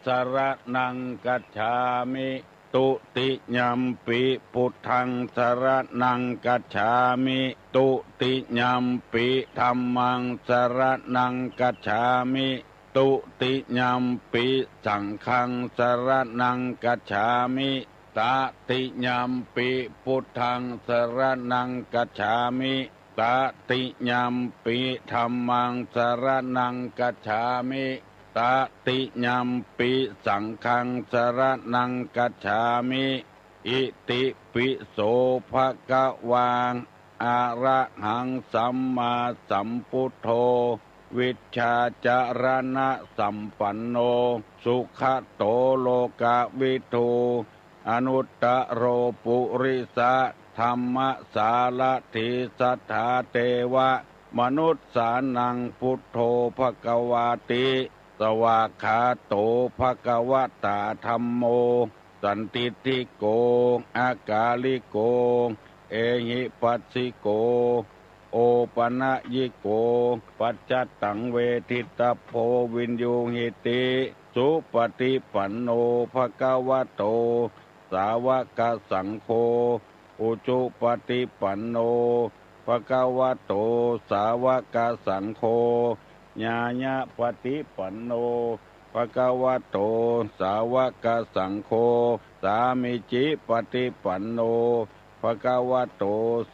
สรณังกัจฉามิตุติยัมปิพุทธังสรณังกัจฉามิตุติยัมปิธัมมังสรณังกัจฉามิตุติยัมปิสังฆังสรณังกัจฉามิตติยัมปิพุทธังสรณังกัจฉามิตติยัมปิธัมมังสรณังกัจฉามิตติยัมปิสังฆังสรณังกัจฉามิอิติปิโสภะคะวังอะระหังสัมมาสัมพุทโธวิชชาจารณะสัมปันโนสุขโตโลกวิทูอนุตตโรปุริสะธรรมสารถิสัทธาเทวะมนุษย์สานังพุทโธภควาติสวากขาโตภควตาธัมโมสันติติโกอากาลิโกเอหิปัสสิโกโอปนะยิโกปัจจตังเวทิตาโพวินยูหิติสุปฏิปันโนภควโตสาวกสังโฆอุจุปฏิปันโนภควโตสาวกสังโฆญาญะปฏิปันโนภควโตสาวกสังโฆสามิจิปฏิปันโนภควโต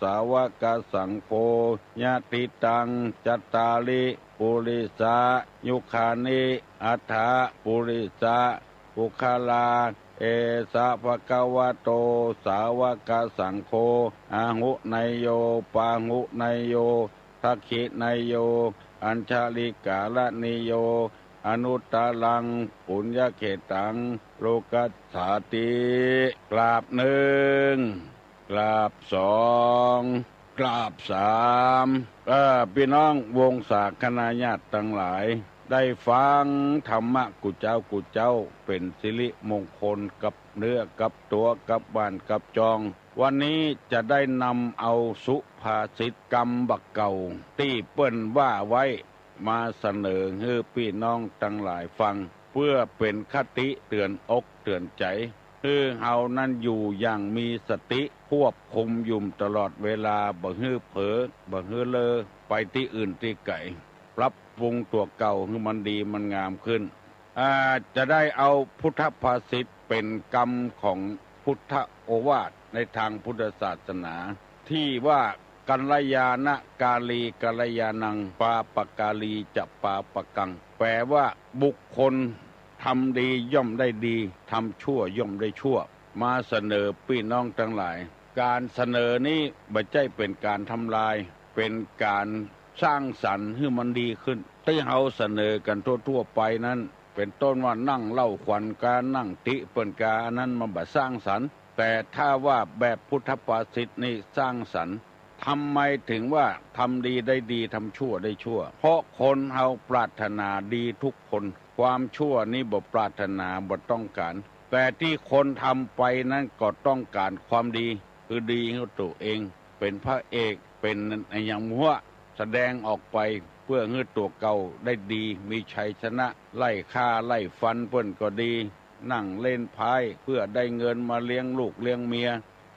สาวกสังโฆญาติตังจัตตาลิปุริสายุคานิอัฏฐปุริสาปุคลาเอสะภควโตสาวกสังโฆอาหุไนโยปาหุไนโยทักขิไนโยอัญชลิกาลนิโยอนุตตรังปุญญเขตังโลกัสสาติกราบหนึ่งกราบสองกราบสามพี่น้องวงศาคณาญาติทั้งหลายได้ฟังธรรมะกุเจ้าเป็นสิริมงคลกับเนื้อกับตัวกับบ้านกับจองวันนี้จะได้นำเอาสุภาษิตกรรมบักเก่าที่เปิ้นว่าไว้มาเสนอให้พี่น้องทั้งหลายฟังเพื่อเป็นคติเตือนอกเตือนใจคือเฮานั้นอยู่อย่างมีสติควบคุมยุ่มตลอดเวลาบ่ฮื้อเผลอบ่ฮื้อเลอไปที่อื่นที่ไกลปรับปรุงตัวเก่าให้มันดีมันงามขึ้นจะได้เอาพุทธภาษิตเป็นกรรมของพุทธโอวาทในทางพุทธศาสนาที่ว่ากัลยาณกาลีกัลยาณังปาปกาลีจะปาปกังแปลว่าบุคคลทำดีย่อมได้ดีทำชั่วย่อมได้ชั่วมาเสนอพี่น้องทั้งหลายการเสนอนี้ไม่ใช่เป็นการทำลายเป็นการสร้างสรรค์ให้มันดีขึ้นที่เฮาเสนอกันทั่วๆไปนั้นเป็นต้นว่านั่งเล่าขวัญการนั่งติเปิ้นกาอันนั้นมันบ่สร้างสรรค์แต่ถ้าว่าแบบพุทธภาษิตนี่สร้างสรรค์ทำไมถึงว่าทำดีได้ดีทำชั่วได้ชั่วเพราะคนเฮาปรารถนาดีทุกคนความชั่วนี่บ่ปรารถนาบ่ต้องการแต่ที่คนทำไปนั้นก็ต้องการความดีคือดีให้ตัวเองเป็นพระเอกเป็นอย่างมัวแสดงออกไปเพื่อให้ตัวเก่าได้ดีมีชัยชนะไล่ฆ่าไล่ฟันเปิ้นก็ดีนั่งเล่นพายเพื่อได้เงินมาเลี้ยงลูกเลี้ยงเมีย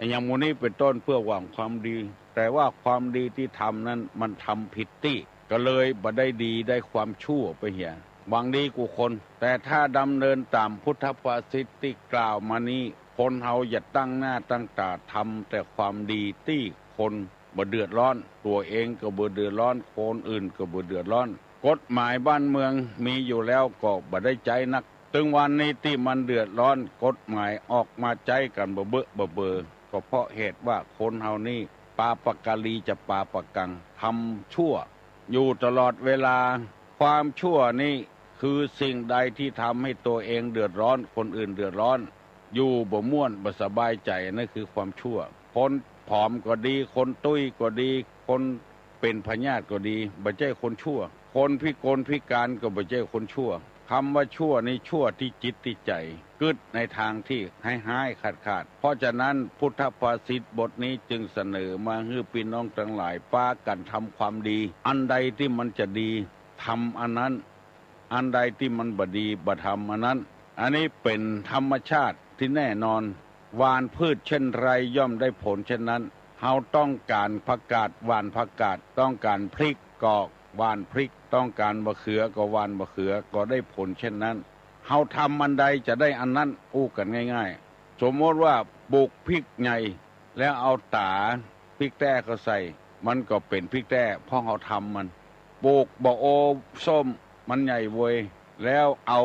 อย่างมูนี้เป็นต้นเพื่อหวังความดีแต่ว่าความดีที่ทำนั้นมันทำผิดที่ก็เลยบ่ได้ดีได้ความชั่วไปเหี่ยหวังดีกูคนแต่ถ้าดำเนินตามพุทธภาษิตที่กล่าวมานี้คนเฮาอย่าตั้งหน้าตั้งตาทำแต่ความดีที่คนบ่เดือดร้อนตัวเองก็บ่เดือดร้อนคนอื่นก็บ่เดือดร้อนกฎหมายบ้านเมืองมีอยู่แล้วก็บ่ได้ใจนักถึงวันนี้ที่มันเดือดร้อนกฎหมายออกมาใจกันบ่เบ้อบ่เบอก็เพราะเหตุว่าคนเฮานี่ปาปกาลีจะปาปกังทำชั่วอยู่ตลอดเวลาความชั่วนี่คือสิ่งใดที่ทำให้ตัวเองเดือดร้อนคนอื่นเดือดร้อนอยู่บ่ม่วนบ่สบายใจนั่นคือความชั่วคนผอมก็ดีคนตุ้ยก็ดีคนเป็นพยาธิก็ดีบ่ใช่คนชั่วคนพิกลพิการก็บ่ใช่คนชั่วคำว่าชั่วนี่ชั่วที่จิตที่ใจกึดในทางที่ให้ขาดเพราะฉะนั้นพุทธภาษิตบทนี้จึงเสนอมาให้พี่น้องทั้งหลายพากันทำความดีอันใดที่มันจะดีทำอันนั้นอันใดที่มันบ่ดีบ่ทำอันนั้น อันนี้เป็นธรรมชาติที่แน่นอนหว่านพืชเช่นไรย่อมได้ผลเช่นนั้นเฮาต้องการผักกาดหว่านผักกาดต้องการพริกก็หว่านพริกต้องการมะเขือก็หว่านมะเขือก็ได้ผลเช่นนั้นเฮาทำอันใดจะได้อันนั้นอู้กันง่ายๆสมมติว่าปลูกพริกใหญ่แล้วเอาตาพริกแต้ก็ใส่มันก็เป็นพริกแต้เพราะเฮาทำมันปลูกบะโอส้มมันใหญ่เว้ยแล้วเอา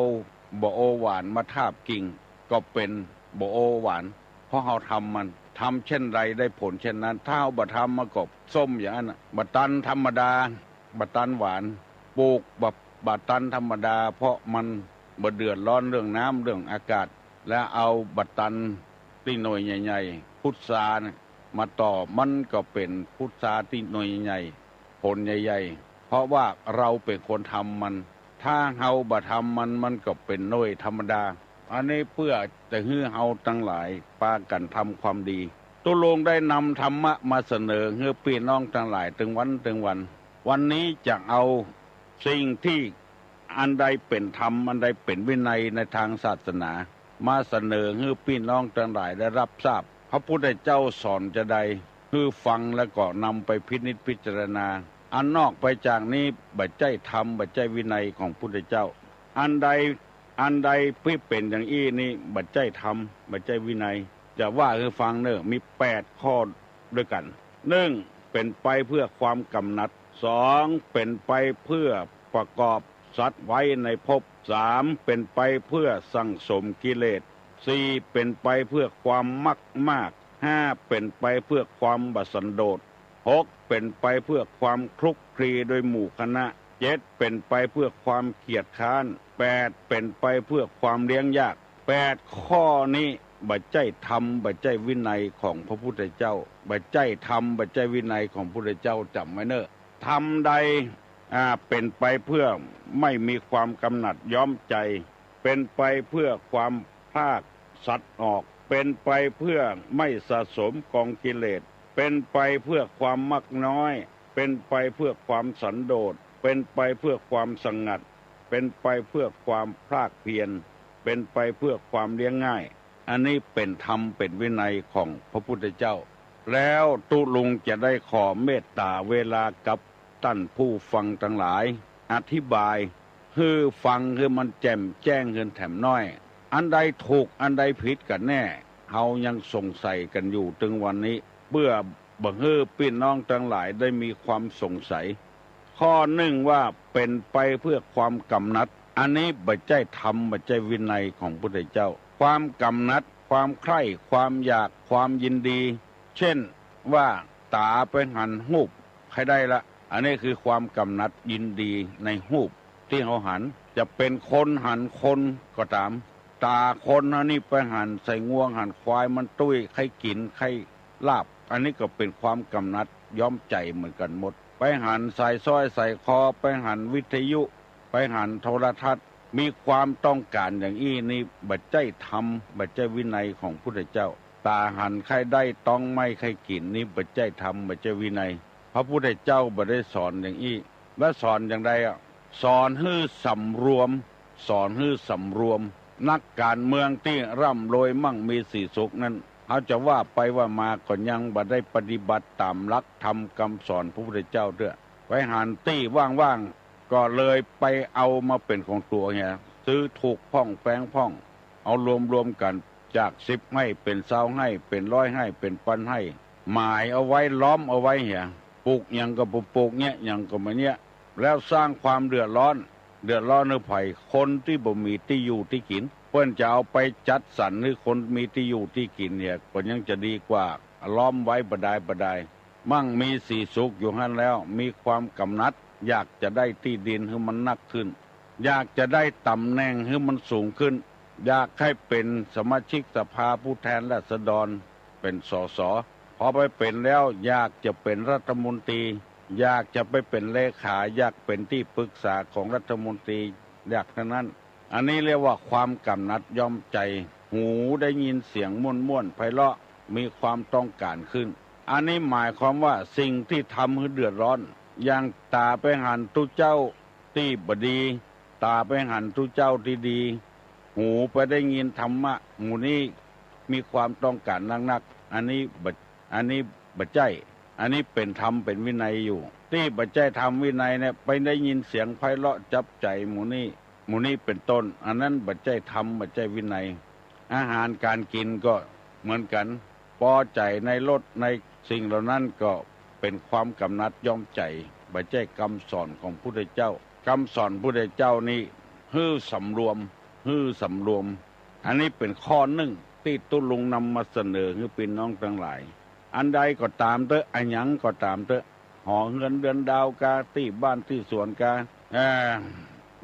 บะโอหวานมาทาบกิ่งก็เป็นบะโอหวานเพราะเฮาทำมันทำเช่นไรได้ผลเช่นนั้นถ้าเอาบะทำมาก็ส้มอย่างนั้นบะตันธรรมดาบะตันหวานปลูกบะตันธรรมดาเพราะมันบ่เดือดร้อนเรื่องน้ำเรื่องอากาศและเอาบะตันที่หน่วยใหญ่ๆพุทรานะมาต่อมันก็เป็นพุทราที่หน่วยใหญ่ผลใหญ่ๆเพราะว่าเราเป็นคนทำมันถ้าเฮาบ่ทำมันก็เป็นหน่วยธรรมดาอันนี้เพื่อจะให้เฮาทั้งหลายพากันทำความดีตุลงได้นำธรรมะมาเสนอให้พี่น้องทั้งหลายถึงวันวันนี้จะเอาสิ่งที่อันใดเป็นธรรมอันใดเป็นวินัยในทางศาสนามาเสนอให้พี่น้องทั้งหลายได้รับทราบพระพุทธเจ้าสอนจะใดคือฟังแล้วก็นำไปพินิจพิจารณาอันนอกไปจากนี้บัจใจธรรมบัจใจวินัยของพุทธเจ้าอันใดที่เป็นอย่างอี้นี่บัจใจธรรมบัจใจวินัยจะว่าให้ฟังเนอะมี8ข้อด้วยกัน1เป็นไปเพื่อความกำหนัด2เป็นไปเพื่อประกอบสัตว์ไว้ในภพ3เป็นไปเพื่อสั่งสมกิเลส4เป็นไปเพื่อความมาก5เป็นไปเพื่อความบัสันโดษ6เป็นไปเพื่อความคลุกคลีโดยหมู่คณะ7เป็นไปเพื่อความเกียจคร้าน8เป็นไปเพื่อความเลี้ยงยาก8ข้อนี้บัจใจธรรมบัจใจวินัยของพระพุทธเจ้าบัจใจธรรมบัจใจวินัยของพระพุทธเจ้าจำไว้เนอะธรรมใดเป็นไปเพื่อไม่มีความกำหนัดย้อมใจเป็นไปเพื่อความภาคสัตว์ออกเป็นไปเพื่อไม่สะสมกองกิเลสเป็นไปเพื่อความมักน้อยเป็นไปเพื่อความสันโดษเป็นไปเพื่อความสงัดเป็นไปเพื่อความภาคเพียรเป็นไปเพื่อความเลี้ยงง่ายอันนี้เป็นธรรมเป็นวินัยของพระพุทธเจ้าแล้วตุลุงจะได้ขอเมตตาเวลากับท่านผู้ฟังทั้งหลายอธิบายคือฟังคือมันแจ่มแจ้งเงินแถมน้อยอันใดถูกอันใดผิดกันแน่เฮายังสงสัยกันอยู่ถึงวันนี้เพื่อบังเอิญพี่น้องทั้งหลายได้มีความสงสัยข้อหนึ่งว่าเป็นไปเพื่อความกำหนัดอันนี้บัจใจธรรมบัจใจวินัยของพระพุทธเจ้าความกำหนัดความใคร่ความอยากความยินดีเช่นว่าตาไปหันหูปใครได้ละอันนี้คือความกำหนัดยินดีในหูปที่เขาหันจะเป็นคนหันคนก็ตามตาคนอันนี้ไปหันใส่งวงหันควายมันตุ้ยใครกินใครลาบอันนี้ก็เป็นความกำหนัดย้อมใจเหมือนกันหมดไปหันใส่สร้อยใส่คอไปหันวิทยุไปหันโทรทัศน์มีความต้องการอย่างอี้นี่บัจใจธรรมบัจใจวินัยของพุทธเจ้าตาหันใครได้ต้องไม่ใครกินนี่บัจใจธรรมบัจใจวินัยพระพุทธเจ้าบ่ได้สอนอย่างอี้และสอนอย่างไรสอนให้สำรวมสอนให้สำรวมนักการเมืองที่ร่ำรวยมั่งมีสีสุขนั้นเขาจะว่าไปว่ามาก็ยังบ่ได้ปฏิบัติตามหลักธรรมคำสอนพระพุทธเจ้าด้วยไปหันตี้ว่างๆก็เลยไปเอามาเป็นของตัวเนี่ยซื้อถูกพ่องแปงพ่องเอารวมกันจาก10ให้เป็น20ให้เป็น100ให้เป็น1,000ให้หมายเอาไว้ล้อมเอาไว้เนี่ยปลูกอย่างก็ปลูกเนี่ยอย่างก็มาเนี่ยแล้วสร้างความเดือดร้อนในภัยคนที่บ่มีที่อยู่ที่กินเพื่อนจะเอาไปจัดสรรให้คนมีที่อยู่ที่กินเนี่ยก็ยังจะดีกว่าล้อมไว้บดายมั่งมีสีสุขอยู่หั่นแล้วมีความกำหนัดอยากจะได้ที่ดินให้มันนักขึ้นอยากจะได้ตำแหน่งให้มันสูงขึ้นอยากให้เป็นสมาชิกสภาผู้แทนราษฎรเป็นสสพอไปเป็นแล้วอยากจะเป็นรัฐมนตรีอยากจะไปเป็นเลขาอยากเป็นที่ปรึกษาของรัฐมนตรีอยากทั้งนั้นอันนี้เรียกว่าความกำหนัดย้อมใจหูได้ยินเสียงม่วนไพเราะมีความต้องการขึ้นอันนี้หมายความว่าสิ่งที่ทำให้เดือดร้อนอย่างตาไปหันทุเจ้าที่บดีตาไปหันทุเจ้าที่ดีห หูไปได้ยินธรรมะหมู่นี้มีความต้องการนักๆอันนี้บัจใจอันนี้เป็นธรรมเป็นวินัยอยู่ที่บัจใจธรรมวินัยเนี่ยไปได้ยินเสียงไพเราะจับใจหมู่นี้เป็นต้นอันนั้นบัจใจธรรมบัจใจวินัยอาหารการกินก็เหมือนกันพอใจในรสในสิ่งเหล่านั้นก็เป็นความกำหนัดย่อมใจบัจใจคำสอนของพุทธเจ้าคำสอนพุทธเจ้านี่ฮื้อสำรวมอันนี้เป็นข้อหนึ่งที่ตุลุงนำมาเสนอให้พี่น้องทั้งหลายอันใดก็ตามเถอะอันหยังก็ตามเถอะหอเงินเดือนดาวกาที่บ้านที่สวนกา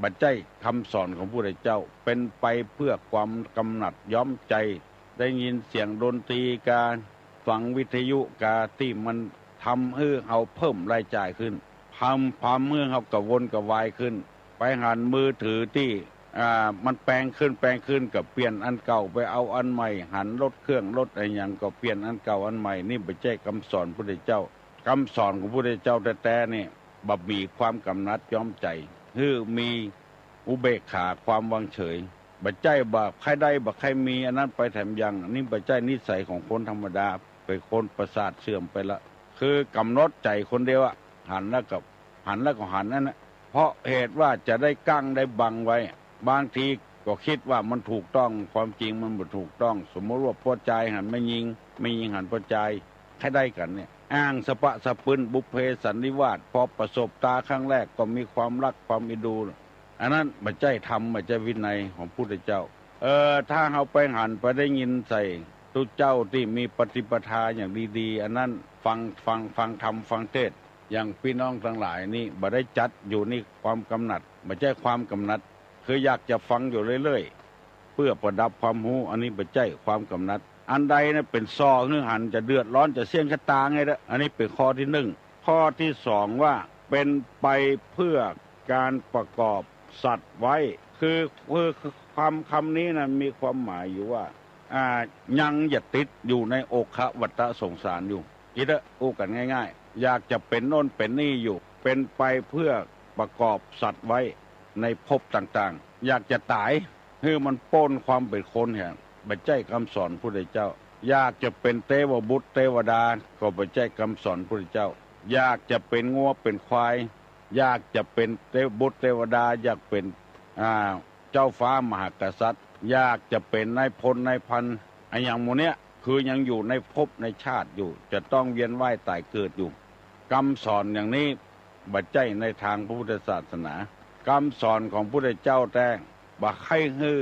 บัจจัยคำสอนของพระพุทธเจ้าเป็นไปเพื่อความกำหนัดย้อมใจได้ยินเสียงดนตรีกาฟังวิทยุกาที่มันทำให้เอาเพิ่มรายจ่ายขึ้นทำความเมื่อเอากระวนกระวายขึ้นไปหันมือถือที่มันแปลงขึ้นกับเปลี่ยนอันเก่าไปเอาอันใหม่หันลดเครื่องลดอะไรอย่างก็เปลี่ยนอันเก่าอันใหม่นี่บัจจัยคำสอนพระพุทธเจ้าคำสอนของพระพุทธเจ้าแต่นี่บัมีความกำหนัดย้อมใจคือมีอุเบกขาความวางเฉยบัจจัยบ่ใครได้บ่ใครมีอันนั้นไปแถมยังนี่บัจจัยนิสัยของคนธรรมดาไปคนประสาทเสื่อมไปละคือกำหนดใจคนเดียวหันแล้วก็หันนั่นนะเพราะเหตุว่าจะได้กั้งได้บังไว้บางทีก็คิดว่ามันถูกต้องความจริงมันไม่ถูกต้องสมมติว่าพอใจหันไม่ยิงหันพอใจให้ได้กันเนี่ยอ้างสปะสปืนบุพเพสันนิวาสพอประสบตาครั้งแรกก็มีความรักความอิดูอันนั้นบัจจัยธรรมบัจจัยวินัยของพุทธเจ้าถ้าเอาไปหันไปได้ยินใส่ตุเจ้าที่มีปฏิปทาอย่างดีๆอันนั้นฟังธรรมฟังเทศอย่างพี่น้องทั้งหลายนี่บ่ได้จัดอยู่นี่ความกำหนัดบัจจัยความกำหนัดคืออยากจะฟังอยู่เรื่อยๆเพื่อประดับความรู้อันนี้บัจจัยความกำหนัดอันใดนะเป็นซอเนื้อหันจะเดือดร้อนจะเสี่ยงชะตาไงละอันนี้เป็นข้อที่หนึ่งข้อที่สองว่าเป็นไปเพื่อการประกอบสัตว์ไว้คือคำนี้นะมีความหมายอยู่ว่ายังอย่าติดอยู่ในโอคะวัฏสงสารอยู่อีเด้ออู้กันง่ายๆอยากจะเป็นโน่นเป็นนี่อยู่เป็นไปเพื่อประกอบสัตว์ไว้ในภพต่างๆอยากจะตายคือมันป้นความเป็นคนแห่งบัจจัยคำสอนพระพุทธเจ้าอยากจะเป็นเทวบุตรเทวดาก็บัจจัยคำสอนพระพุทธเจ้าอยากจะเป็นงัวเป็นควายอยากจะเป็นเทวบุตรเทวดาอยากเป็นเจ้าฟ้ามหากษัตริย์อยากจะเป็นนายพลนายพันไอ้อย่างโมเนี้ยคือยังอยู่ในภพในชาติอยู่จะต้องเวียนว่ายตายเกิดอยู่คำสอนอย่างนี้บัจจัยในทางพระพุทธศาสนาคำสอนของพระพุทธเจ้าแต่บ่ให้ฮือ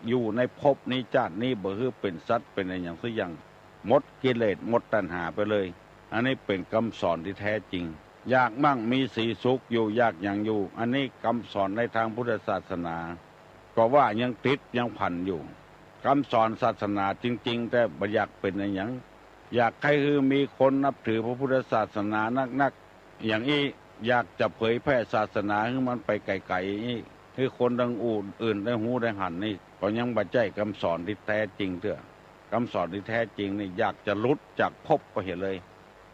อยู่ในภพนี้ชาตินี้บ่ฮือเป็นสัตว์เป็นอะไรอย่างสักอย่างหมดกิเลสหมดตัณหาไปเลยอันนี้เป็นคำสอนที่แท้จริงอยากมั่งมีสีสุขอยู่อยากอย่างอยู่อันนี้คำสอนในทางพุทธศาสนาก็ว่ายังติดยังผันอยู่คำสอนศาสนาจริงๆแต่บ่อยากเป็นอะไรอย่างอยากให้คือมีคนนับถือพระพุทธศาสนานักๆอย่างนี้อยากจะเผยแพร่ศาสนาให้มันไปไกลๆนี่คือคนดังอื่นได้หูได้หันนี่ก็ยังบัจจัยคำสอนที่แท้จริงเถอะคำสอนที่แท้จริงนี่อยากจะลุดจากภพไปเห็นเลย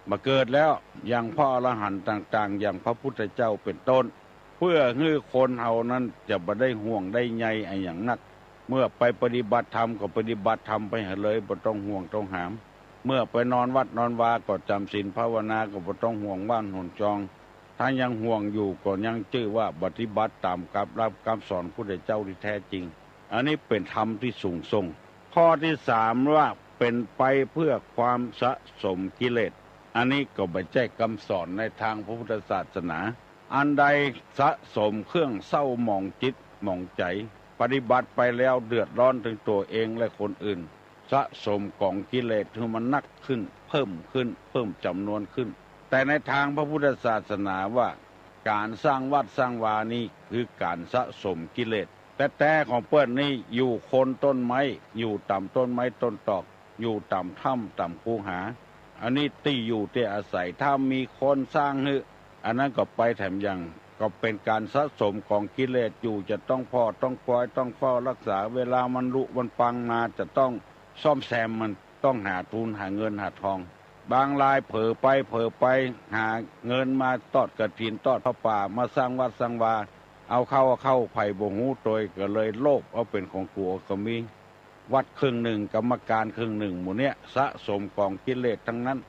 มาเกิดแล้วอย่างพระอรหันต์ต่างๆอย่างพระพุทธเจ้าเป็นต้นเพื่อให้คนเฮานั้นจะบ่ได้ห่วงได้ใยไอ้อย่างนักเมื่อไปปฏิบัติธรรมก็ปฏิบัติธรรมไปเห็นเลยบ่ต้องห่วงต้องหามเมื่อไปนอนวัดนอนวาก็จำศีลภาวนาก็บ่ต้องห่วงบ้านหนจองถ้ายังห่วงอยู่ก็ยังชื่อว่าปฏิบัติตามกับรับคำสอนพระพุทธเจ้าที่แท้จริงอันนี้เป็นธรรมที่สูงส่งข้อที่สามว่าเป็นไปเพื่อความสะสมกิเลสอันนี้ก็ไม่ใช่คำสอนในทางพระพุทธศาสนาอันใดสะสมเครื่องเศร้าหมองจิตหมองใจปฏิบัติไปแล้วเดือดร้อนถึงตัวเองและคนอื่นสะสมกองกิเลสที่มันนักขึ้นเพิ่มจำนวนขึ้นแต่ในทางพระพุทธศาสนาว่าการสร้างวัดสร้างวานี้คือการสะสมกิเลสแต่ของเปิ้นนี่อยู่โคนต้นไม้อยู่ต่ำต้นไม้ต้นตอกอยู่ต่ำถ้ำต่ำคูหาอันนี้ที่อยู่ที่อาศัยถ้ามีคนสร้างให้อันนั้นก็ไปแถมยังก็เป็นการสะสมของกิเลสอยู่จะต้องพอต้องคอยต้องเฝ้ารักษาเวลามันรุมันปังมาจะต้องซ่อมแซมมันต้องหาทุนหาเงินหาทองบางรายเผลอไปหาเงินมาตอดกฐินตอดพระป่ามาสร้างวัดสร้างวา เอาเข้าไผ่บ่หูโดยก็เลยโลภเอาเป็นของกูก็มีวัดครึ่งหนึ่งกรรมการครึ่งหนึ่งหมู่เนี้ยสะสมกองกิเลสทั้งนั้น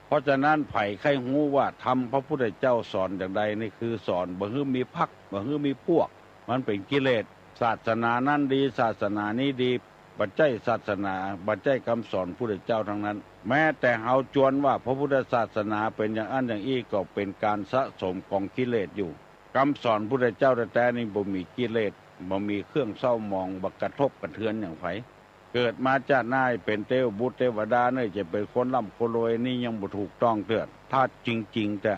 เพราะฉะนั้นไผ่ใครหูว่าทำพระพุทธเจ้าสอนอย่างใดนี่คือสอนบ่ฮื้อมีพรรคบ่ฮื้อมีพวกมันเป็นกิเลสศาสนานั้นดีศาสนานี้ดีบัจจัยศาสนาบัจจัยคำสอนพระพุทธเจ้าทั้งนั้นแม้แต่เฮาจวนว่าพระพุทธศาสนาเป็นอย่างอันอย่างอี้ก็เป็นการสะสมของกิเลสอยู่คำสอนพระพุทธเจ้าแต่นี่บ่มีกิเลสบ่มีเครื่องเศร้าหมองบักกระทบกระเทือนอย่างไผเกิดมาจากนายเป็นเทวบุตรเทวดาเนี่ยจะเป็นคนร่ำคนรวยนี่ยังบ่ถูกต้องเตือนถ้าจริงๆแต่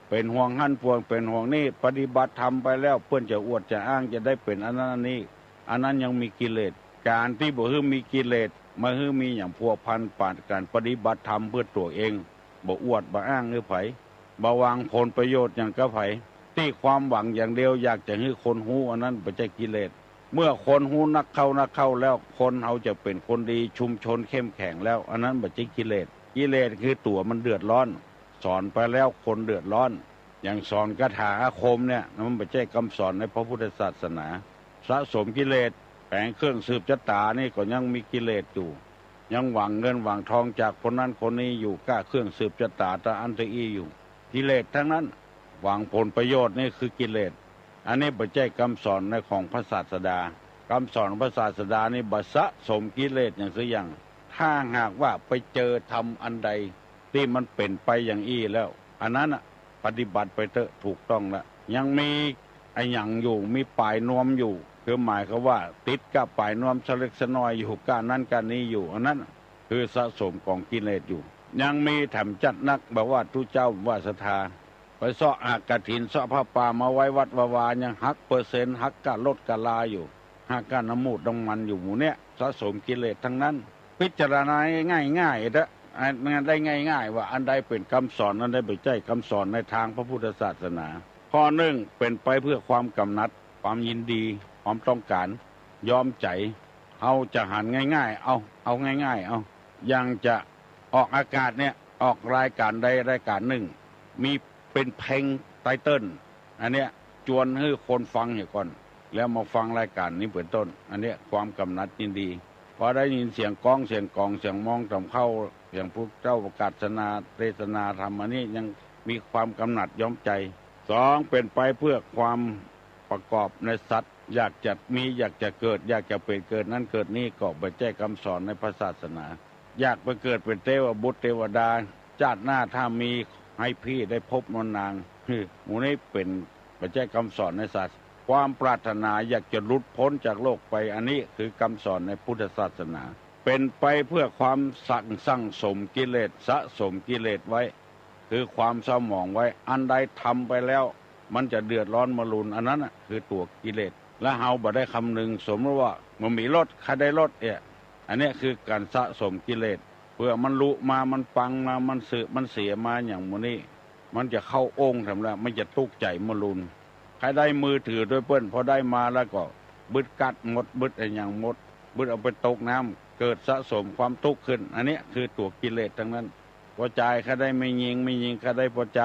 เป็นห่วงหั่นพวงเป็นห่วงนี่ปฏิบัติธรรมไปแล้วเพื่อนจะอวดจะอ้างจะได้เป็นอันนั้นนี้อันนั้นยังมีกิเลสการที่บ่ฮื้อมีกิเลสมาฮื้อมีอย่างพัวพันปาดการปฏิบัติธรรมเพื่อตัวเองบ่อวดบ่อ้างหรือไผบ่วางผลประโยชน์อย่างกะไผที่ความหวังอย่างเดียวอยากจะให้คนฮู้อันนั้นบ่ใช่กิเลสเมื่อคนฮู้นักเข้าแล้วคนเขาจะเป็นคนดีชุมชนเข้มแข็งแล้วอันนั้นบ่ใช่กิเลสกิเลสคือตัวมันเดือดร้อนสอนไปแล้วคนเดือดร้อนอย่างสอนคาถาอาคมเนี่ยมันบ่ใช่คำสอนในพระพุทธศาสนาสะสมกิเลสแผงเครื่องสืบชะตานี่ก็ยังมีกิเลสอยู่ยังหวังเงินหวังทองจากคนนั้นคนนี้อยู่กล้าเครื่องสืบชะตาตะอันตะอีอยู่กิเลสทั้งนั้นหวังผลประโยชน์นี่คือกิเลสอันนี้บ่ใช่คำสอนในของพระศาสดาคำสอนพระศาสดานี่บ่สะสมกิเลสอย่างสักอย่างถ้าหากว่าไปเจอทำอันใดที่มันเป็นไปอย่างอี้แล้วอันนั้นปฏิบัติไปเถอะถูกต้องแล้วยังมีไอ้หยังอยู่มีปลายนวมอยู่คือหมายเขาว่าติดกับปลายนวมสเล็กสน้อยอยู่ก้านนั้นก้านนี้อยู่อันนั้นคือสะสมของกิเลสอยู่ยังมีแถมจัดนักบอกว่าทุเจ้าว่าศรัทธาไปเสาะอากฐินเสาะผ้าป่ามาไว้วัดวายังหักเปอร์เซ็นต์หักกะลดกะลาอยู่หักกะน้ำมูดน้ำมันอยู่หมู่เนี้ยสะสมกิเลสทั้งนั้นพิจารณาง่ายๆเด้อได้ง่ายๆว่าอันใดเป็นคำสอนอันใดไม่ใช่คำสอนในทางพระพุทธศาสนาข้อหนึ่งเป็นไปเพื่อความกำหนัดความยินดีความต้องการยอมใจเอาจะหันง่ายๆเอาง่ายๆเอายังจะออกอากาศเนี่ยออกรายการใดรายการหนึ่งมีเป็นเพลงไตเติ้ลอันเนี้ยจวนให้คนฟังอยู่ก่อนแล้วมาฟังรายการนี้เป็นต้นอันเนี้ยความกำหนัดยินดีพอได้ยินเสียงก้องเสียงกองเสียงมองทำเข้าอย่างพวกเจ้าประกาศนาเทศนาธรรมอันนี้ยังมีความกำหนัดย้อมใจสองเป็นไปเพื่อความประกอบในสัตว์อยากจะมีอยากจะเกิดอยากจะเป็นเกิดนั้นเกิดนี้ก็ไปแจ้คำสอนในพระศาสนาอยากไปเกิดเป็นเทวบุตรเทวดาชาติหน้าถ้ามีให้พี่ได้พบนางหมู่นี้เป็นไปแจ้คำสอนในศาสนาความปรารถนาอยากจะหลุดพ้นจากโลกไปอันนี้คือคำสอนในพุทธศาสนาเป็นไปเพื่อความสั่งสมกิเลสสะสมกิเลสไว้คือความเศร้าหมองไว้อันใดทำไปแล้วมันจะเดือดร้อนมรุนอันนั้นคือตัวกิเลสและเฮาบ่ได้คำนึงสมมติว่ามันมีรถใครได้รถอันนี้คือการสะสมกิเลสเพื่อมันลุมามันปังมามันสืบมันเสียมาอย่างมื้อนี้มันจะเข้าองค์ทำแล้วมันจะทุกข์ใจมรุนใครได้มือถือด้วยเปิ้นพอได้มาแล้วก็บึดกัดหมดบึดอย่างหมดบึดเอาไปตกน้ำเกิดสะสมความทุกข์ขึ้นอันนี้คือตัวกิเลสทั้งนั้นพอใจใครได้ไม่ยิงใครได้พอใจ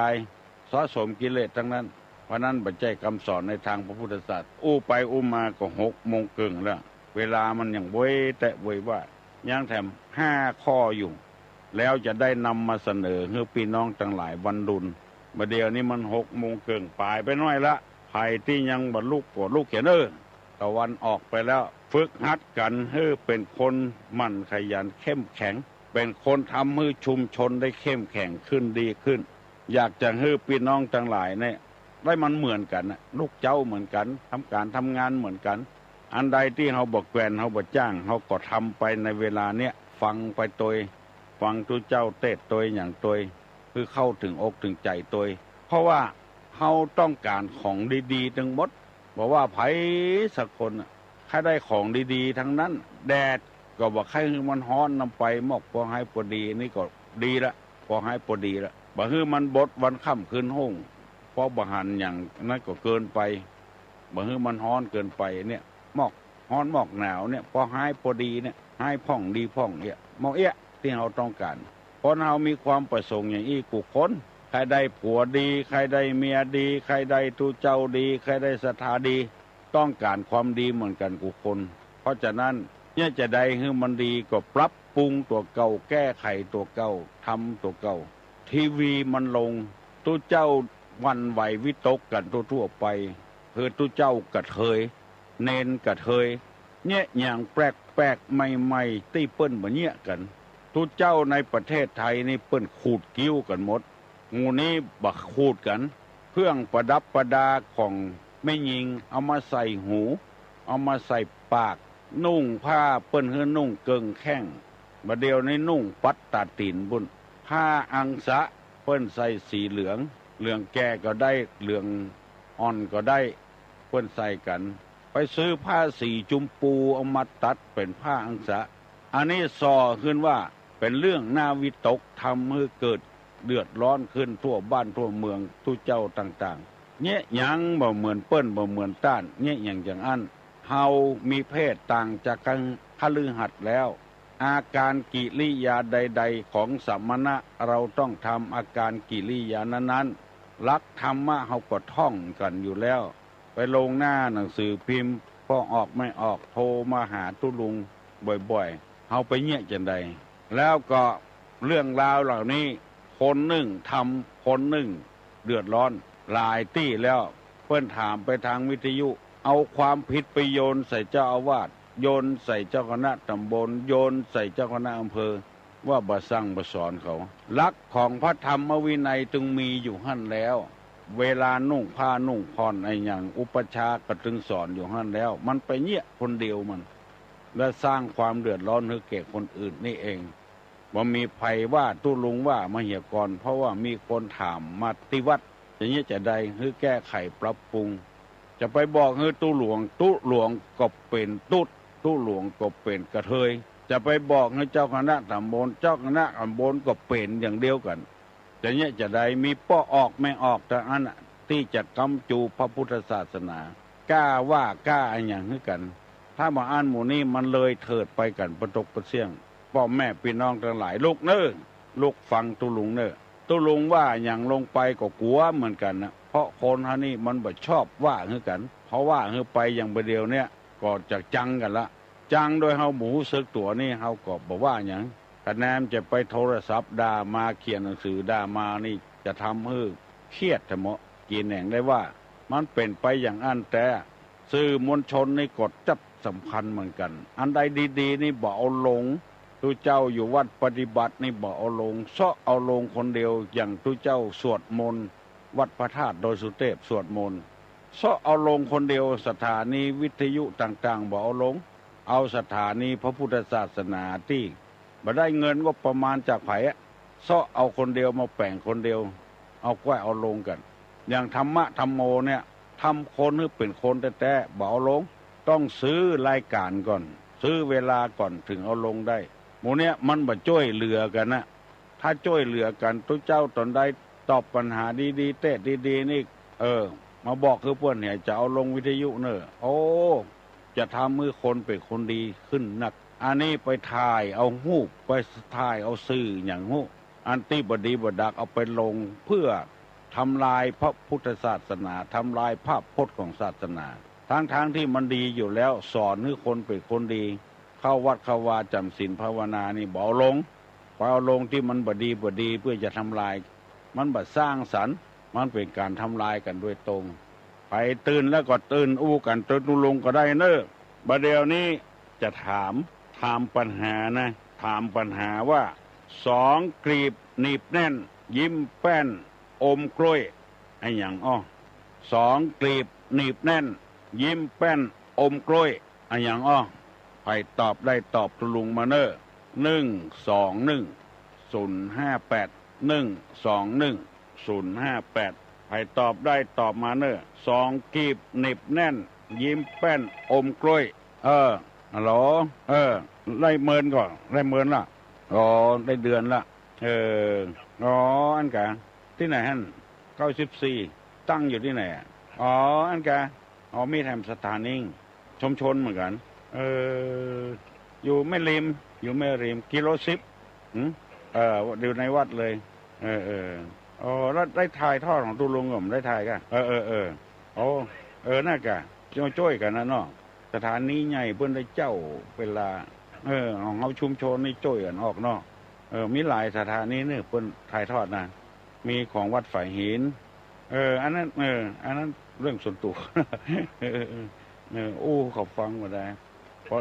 สะสมกิเลสทั้งนั้นเพราะนั้นบัจจัยคำสอนในทางพระพุทธศาสนาอู้ไปอู้มาก็6:30แล้วเวลามันยังเว้ยแต่เว้ยว่ายังแถม5 ข้ออยู่แล้วจะได้นำมาเสนอให้พี่น้องทั้งหลายวันดุลมาเดียวนี้มัน6:30ปลายไปหน่อยละใครที่ยังบรรลุโกรธลูกเขียนตะวันออกไปแล้วฝึกหัดกันให้เป็นคนมั่นขยันเข้มแข็งเป็นคนทำให้ชุมชนได้เข้มแข็งขึ้นดีขึ้นอยากจะให้พี่น้องทั้งหลายเนี่ยได้มันเหมือนกันลูกเจ้าเหมือนกันทำการทำงานเหมือนกันอันใดที่เขาบอกแกวนเขาบอกจ้างเขาก็ทำไปในเวลาเนี้ยฟังไปตัวฟังทุเจ้าเทศตัวอย่างตัวคือเข้าถึงอกถึงใจตัวเพราะว่าเขาต้องการของดีๆทั้งหมดบอกว่าไผสักคนใครได้ของดีๆทั้งนั้นแดดก็บอกใครมันฮ้อนนำไปหมอกพอให้พอดีนี่ก็ดีละพอให้พอดีละบ่คือมันบดวันค่ำคืนห้องเพราะบหันอย่างนั้นก็เกินไปบ่คือมันฮ้อนเกินไปเนี่ยหมอกฮ้อนหมอกหนาวเนี่ยพอให้พอดีเนี่ยให้พ่องดีพ่องเนี่ยหมอกที่เราต้องการเพราะเรามีความประสงค์อย่างอี้กูคน ใครได้ผัวดีใครได้เมียดีใครได้ทูเจ้าดีใครได้ศรัทธาดีต้องการความดีเหมือนกันกุคนเพราะฉะนั้นเนี่ยจะได้ให้มันดีก็ปรับปรุงตัวเก่าแก้ไขตัวเก่าทำตัวเก่าทีวีมันลงทูเจ้าวันไหววิตกกันทั่วไปทูเจ้ากระเทยเนนกระเทยเนี่ยอย่างแปลกๆใหม่ๆที่เปิ้นมาเนี่ยกันทูเจ้าในประเทศไทยนี่เปิ้นขูดกิ้วกันหมดงูนี้บักขูดกันเครื่องประดับประดาของแม่หญิงเอามาใส่หูเอามาใส่ปากนุ่งผ้าเปิ้นเฮือนุ่งเกิงแข้งบัดเดียวนี้นุ่งปัดตาตีนบุญผ้าอังสะเปิ้นใส่สีเหลืองเหลืองแก่ก็ได้เหลืองอ่อนก็ได้เปิ้นใส่กันไปซื้อผ้าสีจุมพูเอามาตัดเป็นผ้าอังสะอันนี้ส่อขึ้นว่าเป็นเรื่องน่าวิตกทำให้เกิดเดือดร้อนขึ้นทั่วบ้านทั่วเมืองทุเจ้าต่างๆเนี่ยยังบ่เหมือนเปิ้นบ่เหมือนต้านเนี่ยอย่างอันเฮามีเพศต่างจากกันคฤหัสถ์แล้วอาการกิริยาใดๆของสมณะเราต้องทำอาการกิริยานั้นๆลักธรรมะเฮาก็ท่องกันอยู่แล้วไปลงหน้าหนังสือพิมพ์พอออกไม่ออกโทรมาหาตุลุงบ่อยๆเฮาไปเงี่ยจังใดแล้วก็เรื่องราวเหล่านี้คนหนึ่งทำคนหนึ่งเดือดร้อนหลายตี้แล้วเพิ่นถามไปทางวิทยุเอาความผิดไปโยนใส่เจ้าอาวาสโยนใส่เจ้าคณะตำบลโยนใส่เจ้าคณะอำเภอว่าบ่สั่งบ่สอนเขาหลักของพระธรรมวินัยจึงมีอยู่หั่นแล้วเวลานุ่งผ้านุ่งผ่อนไอ้อย่างอุปชาก็จึงสอนอยู่หั่นแล้วมันไปเงี่ยคนเดียวมันและสร้างความเดือดร้อนให้แก่คนอื่นนี่เองว่ามีภัยว่าตุลุงว่ามเหยกรเพราะว่ามีคนถามมาติวัดอย่างนี้จะได้ให้แก้ไขปรับปรุงจะไปบอกให้ตุหลวงก็เป็นตุหลวงก็เป็นกระเทยจะไปบอกให้เจ้าคณะตำบลเจ้าคณะตำบลก็เป็นอย่างเดียวกันแต่เนี้ยจะได้มีป้อออกไม่ออกแต่อันที่จะกำจูพระพุทธศาสนากล้าว่ากล้าอย่างนี้กันถ้ามาอ่านหมู่นี้มันเลยเถิดไปกันประตกประเสี่ยงพ่อแม่พี่น้องทั้งหลายลูกเน้อลูกฟังตุลุงเน้อตุลุงว่าอย่างลงไปก็กลัวเหมือนกันนะเพราะคนฮะนี่มันบ่ชอบว่าคือกันเพราะว่าคือไปอย่างประเดียวเนี่ยก็จะจังกันละจังโดยเฮาหมูซึกตัวนี่เฮาก็บ่ว่าหยังคะแนนจะไปโทรศัพท์ด่ามาเขียนหนังสือด่ามานี่จะทำให้เครียดทะมะกินแหน่งได้ว่ามันเป็นไปอย่างอันแต่สื่อมวลชนนี่กดจับสำคัญเหมือนกันอันใดดีๆนี่บ่เอาลงทุเจ้าอยู่วัดปฏิบัตินี่บ่เอาลงเซาะเอาลงคนเดียวอย่างทุเจ้าสวดมนต์วัดพระธาตุโดยสุเทพสวดมนต์เซาะเอาลงคนเดียวสถานีวิทยุต่างๆบ่เอาลงเอาสถานีพระพุทธศาสนาที่บ่ได้เงินก็ประมาณจากไผเซาะเอาคนเดียวมาแป่งคนเดียวเอาก้อยเอาลงกันอย่างธรรมะธรรมโมเนี่ยทำคนให้เป็นคนแต่บ่เอาลงต้องซื้อรายการก่อนซื้อเวลาก่อนถึงเอาลงได้หมู่เนี้ยมันบ่ช่วยเหลือกันนะถ้าช่วยเหลือกันทุกเจ้าตอนใดตอบปัญหาดีๆเตะดีๆนี่มาบอกคือเพื่อนเนี่ยจะเอาลงวิทยุเนอะโอ้จะทำมือคนเป็นคนดีขึ้นนักอันนี้ไปถ่ายเอาหูปไปถ่ายเอาสื่ออย่างหูอันที่บดีบดักเอาไปลงเพื่อทำลายพระพุทธศาสนาทำลายภาพพจน์ของศาสนาทั้งที่มันดีอยู่แล้วสอนให้คนเป็นคนดีเข้าวัดเข้าวาจำศีลภาวนานี่บ่เอาลงไปเอาลงที่มันบดีเพื่อจะทำลายมันบ่สร้างสรรค์มันเป็นการทำลายกันโดยตรงไปตื่นแล้วก็ตื่นอู้กันตื่นลงก็ได้เนอะบัดเดี๋ยวนี้จะถามปัญหานะถามปัญหาว่าสองกลีบหนีบแน่นยิ้มแป้นอมกล้วยไอ้อย่างสองกลีบหนีบแน่นยิ้มแป้นอมกล้วยไอ้อย่างไปตอบได้ตอบตุลุงมาเนอะ121-058ไปตอบได้ตอบมาเนอะสองกลีบหนีบแน่นยิ้มแป้นอมกล้วยฮัลโหลได้เมินก่อนได้เมินละอ๋อได้เดือนละอันกะที่ไหนฮั่น94ตั้งอยู่ที่ไหนอันกะมีแถมสถานีชนเหมือนกันอยู่ไม่ริมกิโล10อยู่ในวัดเลย อ๋อแล้วได้ถ่ายทอดของตุลุงผมได้ถ่ายกันโอ้น่ากะจ้อยกันนะเนาะสถานีใหญ่เพิ่นได้เจ้าเวลาของเฮาชุมชนนี่จ้อยกันออกเนาะมีหลายสถานีเนี่ยเพิ่นถ่ายทอดนะมีของวัดฝ่ายหินอันนั้นอันนั้นเรื่องส่วนตัวเขาฟังมาได้เพราะ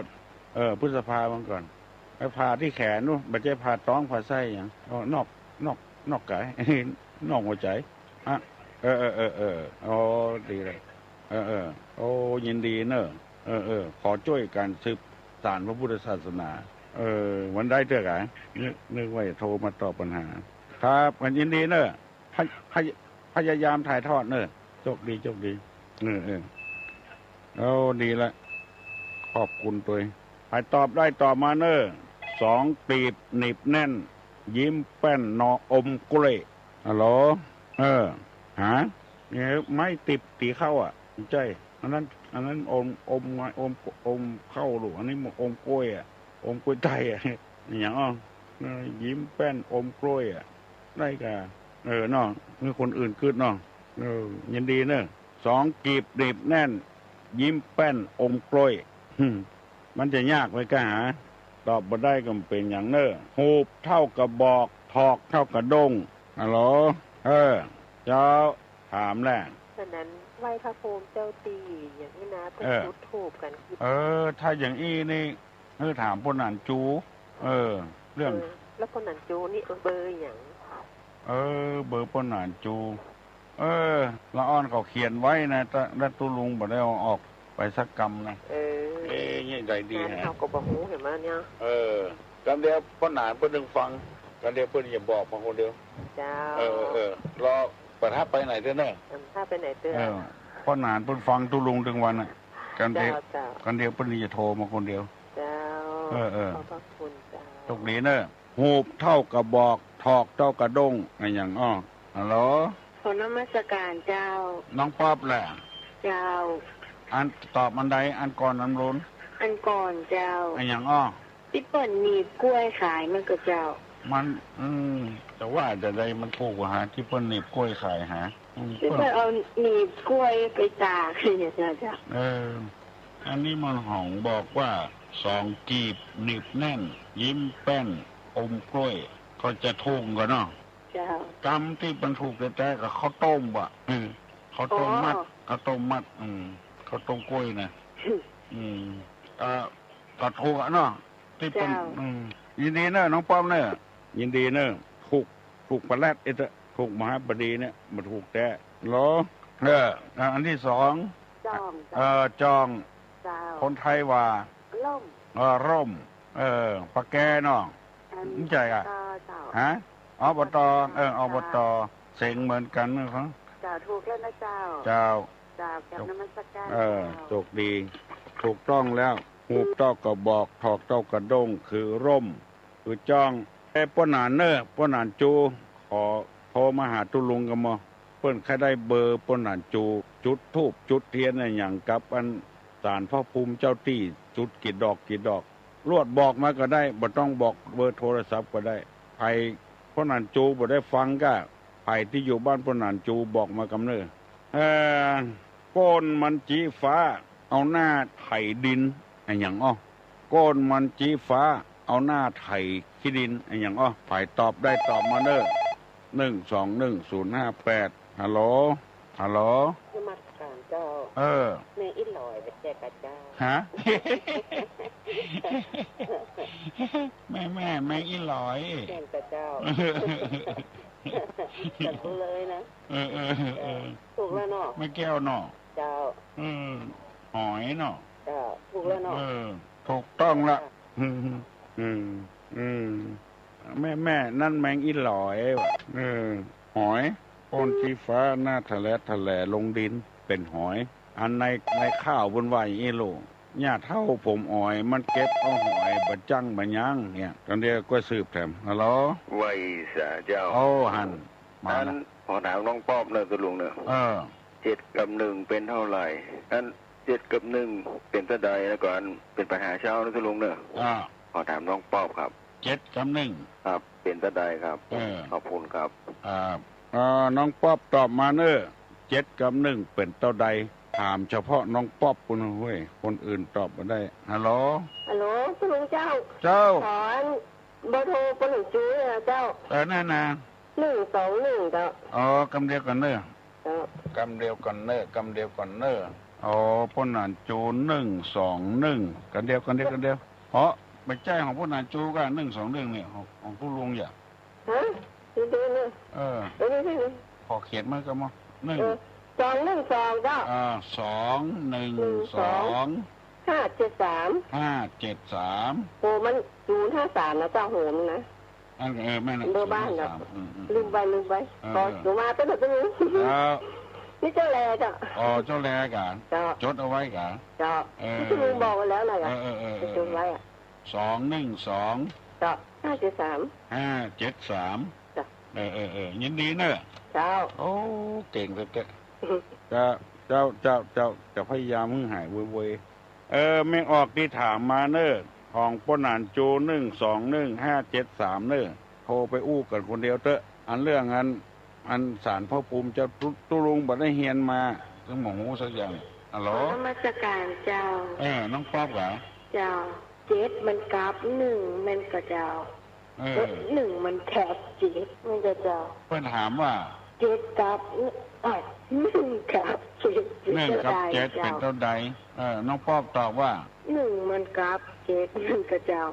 พฤษภาบางก่อนไปผ่าที่แขนนู่นบัดเจ็บผ่าท้องผ่าไส้อย่างนอกกาย นอกหัวใจฮะโอ้ดีเลยโอ้ยินดีเนอะขอช่วยการสืบสานพระพุทธศาสนาวันได้เถอะกันนึกว่าโทรมาตอบปัญหาครับวันยินดีเนอะพยายามถ่ายทอดเนอะโชคดีโอ้ดีละขอบคุณตัวใครตอบได้ตอบมาเนอะ2 ปีบหนีบแน่นยิ้มแป้นนออมกล้วยฮัลโหลหาเนี่ยไม่ติดตีเข้าอ่ะใช่อันนั้นอมเข้าหรืออันนี้อมกล้วยอ่ะอมกล้วยไทยอ่ะอย่างยิ้มแป้นอมกล้วยอ่ะได้กะเนาะนี่คนอื่นขึ้นเนาะยินดีเนอะ2 กีบหนีบแน่นยิ้มแป้นอมกล้วยมันจะยากไหมกะหาตอบมาได้ก็เป็นอย่างเนอะหูบเท่ากับบอกถอกเท่ากับดงฮัลโหลเจ้าถามแหละฉะนั้นไหว้พระภูมิเจ้าตีอย่างนี้นะเป็นจุดถูกกันถ้าอย่างอี้นี่ถามพนันจูเรื่องแล้วพนันจูนี่เบอร์อย่างเบอร์พนันจูละอ่อนเขาเขียนไว้นะแต่ตุลุงบ่ได้เอาออกไปสักกรรมนะนี่ใจดีฮะเขาก็บอกหูเห็นไหมเนี่ยกันเดียวพนันเพิ่นนึงฟังกันเดียวเพิ่นอย่าบอกมาคนเดียวเจ้ารอประทับไปไหนเด้อเนอะถ้าไปไหนเด้อพนันเพิ่นฟังตุลุงถึงวันน่ะกันเดียวเพิ่นจะโทรมาคนเดียวเจ้าขอบพระคุณเจ้าตรงนี้เนอะหูบเท่ากับบอกถอกเท่ากับดงอะไรอย่างฮัลโหลขอนมัสการเจ้าน้องป๊อบแหละเจ้าอันตอบอันใดอันก่อนอันล้นอันก่อนเจ้าอะไรอย่างพี่เปิ่นมีกล้วยขายมันก็เจ้ามันแต่ว่าจะได้มันถูกกว่าหาที่เปิ้นหนีบกล้วยขายหาพี่เปิ่นเอาหนีบกล้วยไปตากเนี่ยเจ้าอันนี้มันหองบอกว่า2 กีบหนีบแน่นยิ้มแป้นอมกล้วยก็จะถูกกันเนาะกำที่มันถูกแต่กับข้าวต้มว่ะข้าวต้มมัดข้าวต้มกล้วยนะก็ถูกเนาะที่เป็นยินดีเนอะน้องป้อมเนอะยินดีเนอะถูกปลาแรดถูกมหาบดีเนี่ยมาถูกแต่หรออันที่2จองคนไทยว่าร่มปลาแกเนาะนี่ใจอ่ะฮะอบตอบตเสียงเหมือนกันนะครับถูกแล้วนะเจ้ากับนมัสการโชคดีถูกต้องแล้วหูบเต้าก็บอกถอกเต้ากระด้งคือร่มคือจ้องป้นหนานป้นหนานจูขอโทรมาหาตุลุงกันมาเพิ่นแค่ได้เบอร์ป้นหนานจูจุดธูปจุดเทียนอย่างกับอันศาลพ่อภูมิเจ้าตี้จุดกี่ดอกรวดบอกมาก็ได้บ่ต้องบอกเบอร์โทรศัพท์ก็ได้ไผป้นหนานจูบ่ได้ฟังก็ไผที่อยู่บ้านป้นหนานจูบอกมากำเนิดก้นมันจีฟ้าเอาหน้าไถดินอย่างก้นมันจีฟ้าเอาหน้าไถขี้ดินอย่างฝ่ายตอบได้ตอบมาเนอะ1211058ฮัลโหลนมัสการเจ้าแม่อินลอยไปแจกกับเจ้าฮะ แม่อินลอยแจกกับเจ้าจัดเลยนะถูกแล้วเนาะไม่แก้วเนาะเจ้าหอยเนาะเจ้าถูกแล้วเนาะถูกต้องละแม่นั่นแมงอีหลอยหอยโอนชีฟ้าหน้าทะเลลงดินเป็นหอยอันในข้าวบนไหวอีโลญาติเท่าผมอ่อยมันเก็บเอาหอยบะจังบะยั้งเนี่ยตอนเดียวก็สืบแถมฮัลโหลไว้สาเจ้าหันมาพอถามน้องป้อมเลยตุลุงเนอะ7 กับ 1เป็นเท่าไหร่อัน7 กับ 1เป็นเท่าใดแล้วก่อนเป็นปัญหาเช้านะตุลุงเนอะขอถามน้องป้อมครับ7 กับ 1ครับเป็นเท่าใดครับขอบคุณครับ น้องป๊อบตอบมาเนอะ7 กับ 1เป็นเท่าใดถามเฉพาะน้องป๊อบคุณเว้ยคนอื่นตอบมาได้ฮัลโหลคุณลุงเจ้าขอเบอร์โทรปนจูนะเจ้านั่นนะ121เจ้ากำเดียวกันเนอะกำเดียวกันเนอะปนานจู121กันเดียวเพราะไปแจ้งของปนานจูก็121เนี่ยของผู้ลุงอย่าฮะดูเนี่ยพอเขียนมาก็มั้ง212เจ้า212 573โหมัน053นะเจ้าโหมนะแม่นะเบอร์บ้านนะลืมไปพอหนูมาตั้งแต่ตรงนี้นี่เจ้าแลจ้ะเจ้าแลกันจดเอาไว้กันที่ลุงบอกไว้แล้วไงจดไว้212จ้ะ573ยินดีเนอะเจ้าเก่งเลยจะพยายามมือหายเว้ยไม่ออกที่ถามมาเนอะของปนานจู121 573เนอะโทรไปอู้กันคนเดียวเถอะอันเรื่องอันศาลพ่อภูมิจะตุลุงบัดได้เฮียนมาต้องหมองหูสักอย่างฮัลโหลนมัสการเจ้าน้องป๊อบเหรอเจ้า7มันกราฟ1มันก็เจ้า1มันแถบ7มันก็เจ้าเพิ่นถามว่า7กับ1กับ7เป็นเท่าใดน้องป๊อบตอบว่า1มันกราฟ7มันก็เจ้า